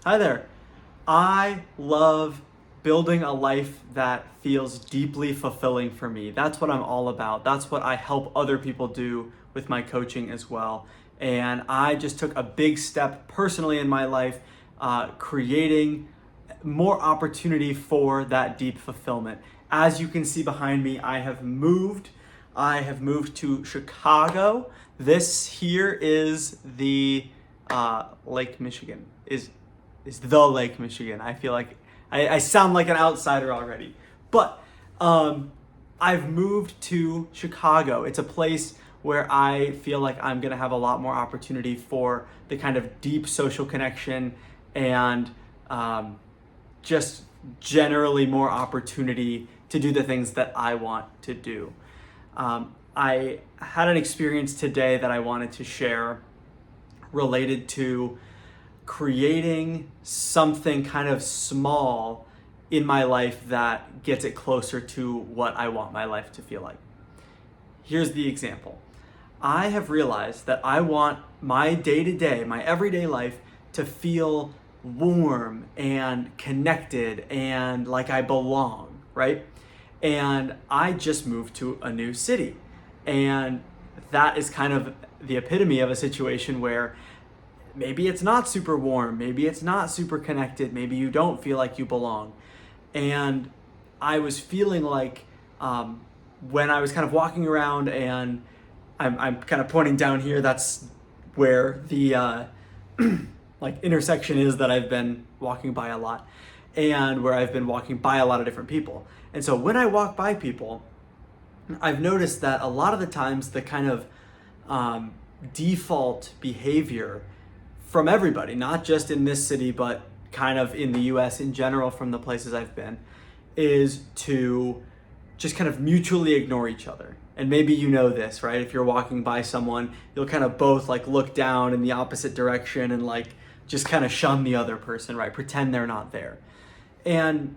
Hi there. I love building a life that feels deeply fulfilling for me. That's what I'm all about. That's what I help other people do with my coaching as well. And I just took a big step personally in my life, creating more opportunity for that deep fulfillment. As you can see behind me, I have moved. I have moved to Chicago. This here is the Lake Michigan. Is the Lake Michigan. I feel like I sound like an outsider already. But I've moved to Chicago. It's a place where I feel like I'm gonna have a lot more opportunity for the kind of deep social connection and just generally more opportunity to do the things that I want to do. I had an experience today that I wanted to share related to creating something kind of small in my life that gets it closer to what I want my life to feel like. Here's the example. I have realized that I want my day-to-day, my everyday life to feel warm and connected and like I belong, right? And I just moved to a new city. And that is kind of the epitome of a situation where maybe it's not super warm, maybe it's not super connected, maybe you don't feel like you belong. And I was feeling like when I was kind of walking around, and I'm kind of pointing down here, that's where the like intersection is that I've been walking by a lot, and where I've been walking by a lot of different people. And so when I walk by people, I've noticed that a lot of the times the kind of default behavior from everybody, not just in this city, but kind of in the US in general from the places I've been, is to just kind of mutually ignore each other. And maybe you know this, right? If you're walking by someone, you'll kind of both like look down in the opposite direction and like just kind of shun the other person, right? Pretend they're not there. And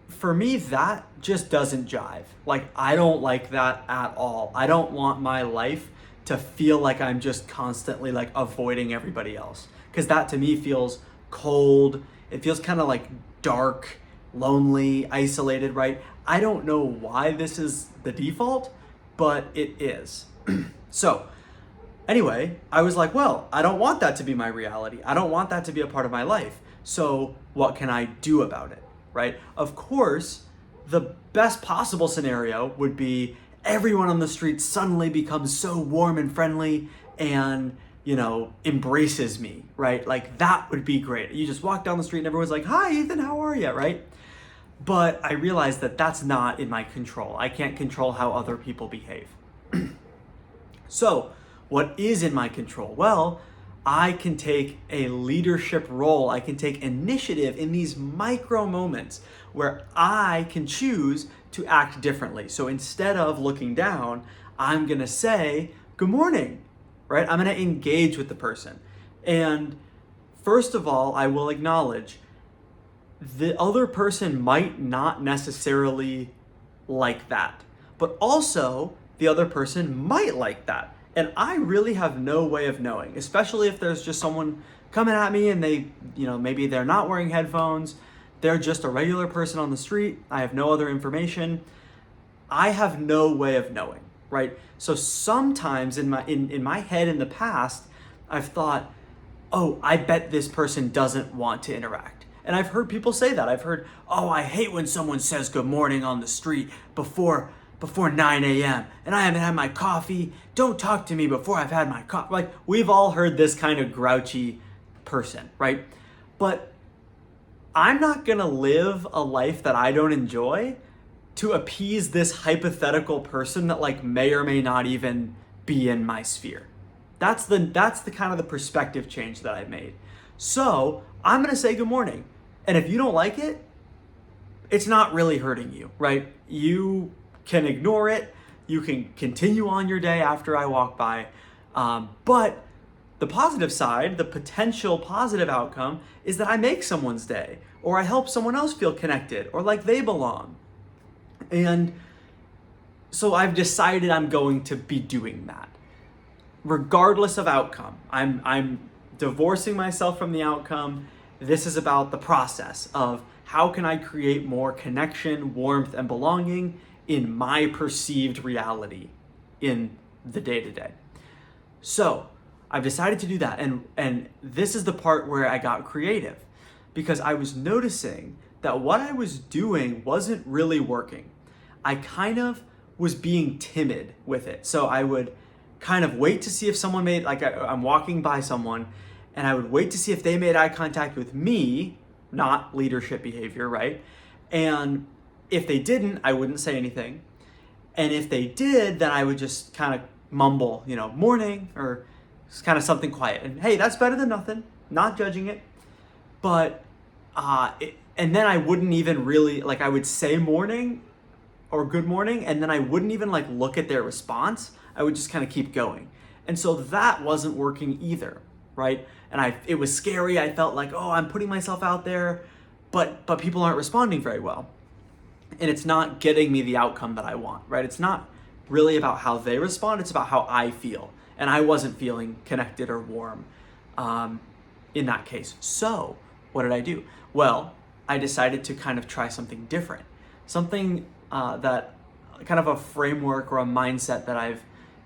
for me, that just doesn't jive. Like, I don't like that at all. I don't want my life to feel like I'm just constantly like avoiding everybody else. Because that to me feels cold. It feels kind of like dark, lonely, isolated, right? I don't know why this is the default, but it is. So anyway, I was like, well, I don't want that to be my reality. I don't want that to be a part of my life. So what can I do about it, right? Of course, the best possible scenario would be everyone on the street suddenly becomes so warm and friendly and, you know, embraces me, right? Like that would be great. You just walk down the street and everyone's like, hi, Ethan, how are you, right? But I realized that that's not in my control. I can't control how other people behave. So what is in my control? Well, I can take a leadership role. I can take initiative in these micro moments where I can choose to act differently. So instead of looking down, I'm gonna say, good morning, right? I'm gonna engage with the person. And first of all, I will acknowledge the other person might not necessarily like that, but also the other person might like that. And I really have no way of knowing, especially if there's just someone coming at me and they, you know, maybe they're not wearing headphones, they're just a regular person on the street, I have no other information. I have no way of knowing, right? So sometimes in my head in the past, I've thought, oh, I bet this person doesn't want to interact. And I've heard people say that. I've heard, oh, I hate when someone says good morning on the street before 9 a.m. and I haven't had my coffee. Don't talk to me before I've had my coffee. Like, we've all heard this kind of grouchy person, right? But I'm not gonna live a life that I don't enjoy to appease this hypothetical person that like may or may not even be in my sphere. That's the kind of the perspective change that I've made. So I'm gonna say good morning. And if you don't like it, it's not really hurting you, right? You can ignore it. You can continue on your day after I walk by. But the positive side, the potential positive outcome, is that I make someone's day, or I help someone else feel connected or like they belong. And so I've decided I'm going to be doing that, regardless of outcome. I'm divorcing myself from the outcome, This is about the process of how can I create more connection, warmth, and belonging in my perceived reality in the day-to-day. So I've decided to do that. And this is the part where I got creative, because I was noticing that what I was doing wasn't really working. I kind of was being timid with it. So I would kind of wait to see if someone made, like I'm walking by someone and I would wait to see if they made eye contact with me, not leadership behavior, right? And if they didn't, I wouldn't say anything. And if they did, then I would just kind of mumble, morning, or kind of something quiet. And hey, that's better than nothing, not judging it. But, and then I wouldn't even really, like I would say morning or good morning, and then I wouldn't even like look at their response. I would just kind of keep going. And so that wasn't working either, right? And it was scary. I felt like, oh, I'm putting myself out there, but people aren't responding very well. And it's not getting me the outcome that I want, right? It's not really about how they respond, it's about how I feel. And I wasn't feeling connected or warm in that case. So what did I do? Well, I decided to kind of try something different. Something that kind of a framework or a mindset that I've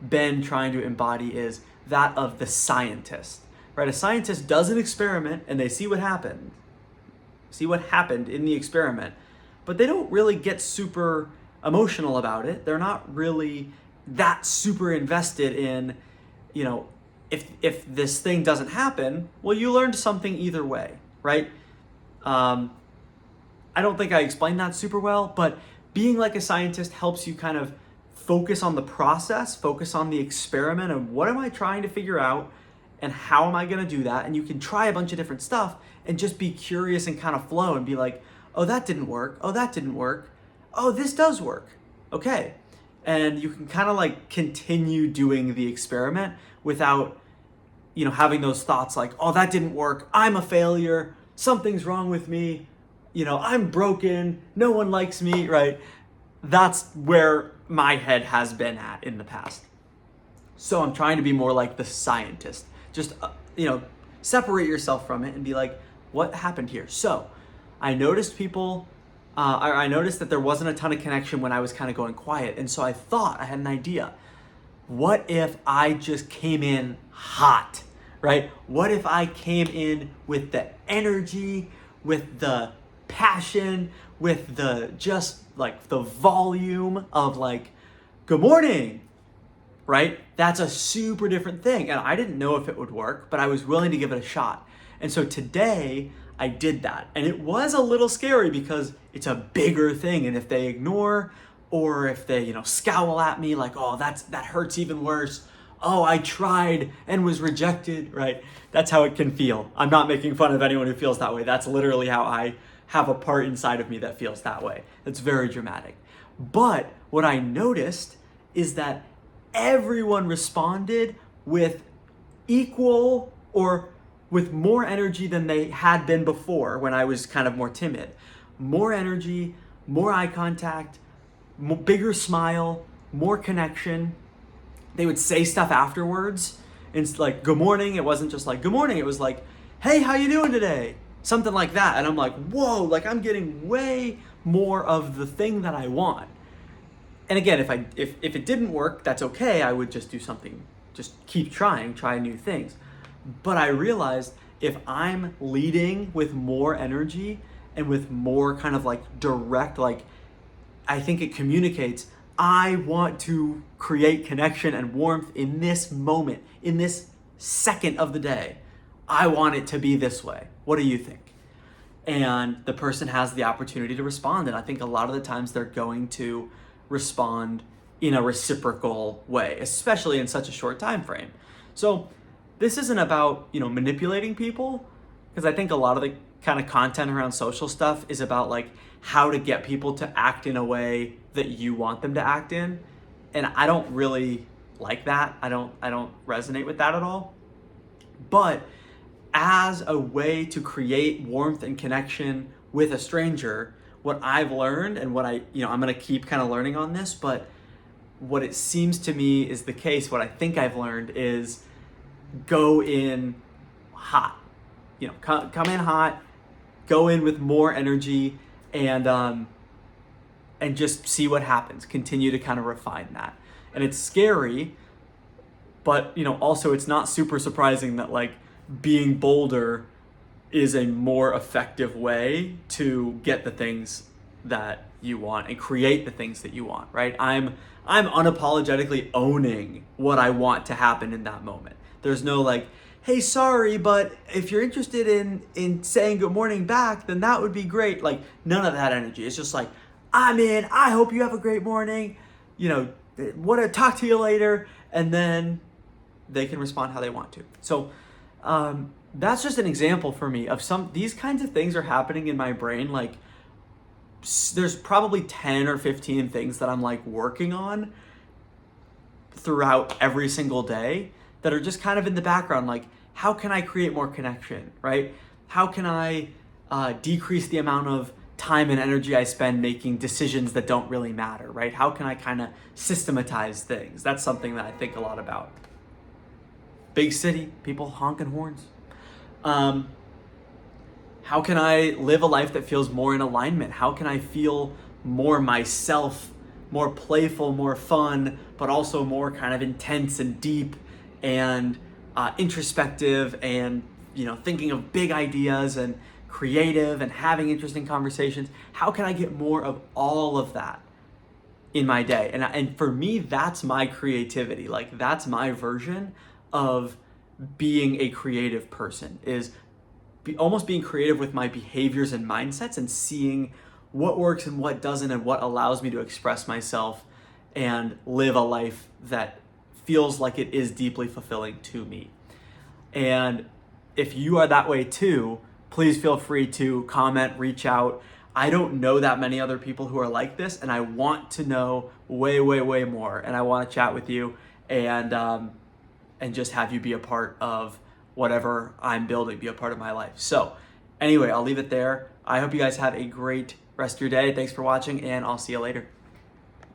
been trying to embody is that of the scientist, right? A scientist does an experiment and they see what happened in the experiment, but they don't really get super emotional about it. They're not really that super invested in, if this thing doesn't happen, well, you learned something either way, right? I don't think I explained that super well, but being like a scientist helps you kind of focus on the process, focus on the experiment, and what am I trying to figure out and how am I going to do that? And you can try a bunch of different stuff and just be curious and kind of flow and be like, oh, that didn't work. Oh, that didn't work. Oh, this does work. Okay. And you can kind of like continue doing the experiment without, having those thoughts like, oh, that didn't work. I'm a failure. Something's wrong with me. I'm broken. No one likes me, right? That's where my head has been at in the past. So I'm trying to be more like the scientist. Just, separate yourself from it and be like, what happened here? So I noticed I noticed that there wasn't a ton of connection when I was kind of going quiet. And so I thought, I had an idea. What if I just came in hot, right? What if I came in with the energy, with the passion, with the just like the volume of like, good morning, right? That's a super different thing. And I didn't know if it would work, but I was willing to give it a shot. And so today I did that. And it was a little scary because it's a bigger thing. And if they ignore, or if they, scowl at me like, oh, that hurts even worse. Oh, I tried and was rejected, right? That's how it can feel. I'm not making fun of anyone who feels that way. That's literally how I have a part inside of me that feels that way. It's very dramatic. But what I noticed is that everyone responded with equal or with more energy than they had been before when I was kind of more timid. More energy, more eye contact, bigger smile, more connection. They would say stuff afterwards. And it's like, good morning. It wasn't just like, good morning. It was like, hey, how you doing today? Something like that. And I'm like, whoa, like I'm getting way more of the thing that I want. And again, if it didn't work, that's okay. I would just do something, just keep trying, try new things. But I realized if I'm leading with more energy and with more kind of like direct, like I think it communicates, I want to create connection and warmth in this moment, in this second of the day. I want it to be this way. What do you think? And the person has the opportunity to respond. And I think a lot of the times they're going to respond in a reciprocal way, especially in such a short time frame. So this isn't about, manipulating people, because I think a lot of the kind of content around social stuff is about like how to get people to act in a way that you want them to act in. And I don't really like that. I don't resonate with that at all. But as a way to create warmth and connection with a stranger, what I've learned and what I'm going to keep kind of learning on this, but what it seems to me is the case, what I think I've learned is go in hot, come in hot, go in with more energy, and just see what happens. Continue to kind of refine that. And it's scary, but also it's not super surprising that like being bolder is a more effective way to get the things that you want and create the things that you want, right? I'm unapologetically owning what I want to happen in that moment. There's no like, hey, sorry, but if you're interested in saying good morning back, then that would be great. Like, none of that energy. It's just like, I'm in, I hope you have a great morning, want to talk to you later, and then they can respond how they want to. So that's just an example for me of these kinds of things are happening in my brain. Like, there's probably 10 or 15 things that I'm like working on throughout every single day that are just kind of in the background. Like, how can I create more connection, right? How can I decrease the amount of time and energy I spend making decisions that don't really matter, right? How can I kind of systematize things? That's something that I think a lot about. Big city, people honking horns. How can I live a life that feels more in alignment? How can I feel more myself, more playful, more fun, but also more kind of intense and deep and introspective and, thinking of big ideas and creative and having interesting conversations? How can I get more of all of that in my day? And for me, that's my creativity. Like, that's my version of being a creative person, is almost being creative with my behaviors and mindsets and seeing what works and what doesn't and what allows me to express myself and live a life that feels like it is deeply fulfilling to me. And if you are that way too, please feel free to comment, reach out. I don't know that many other people who are like this, and I want to know way, way, way more. And I want to chat with you and just have you be a part of whatever I'm building, be a part of my life. So anyway, I'll leave it there. I hope you guys have a great rest of your day. Thanks for watching, and I'll see you later.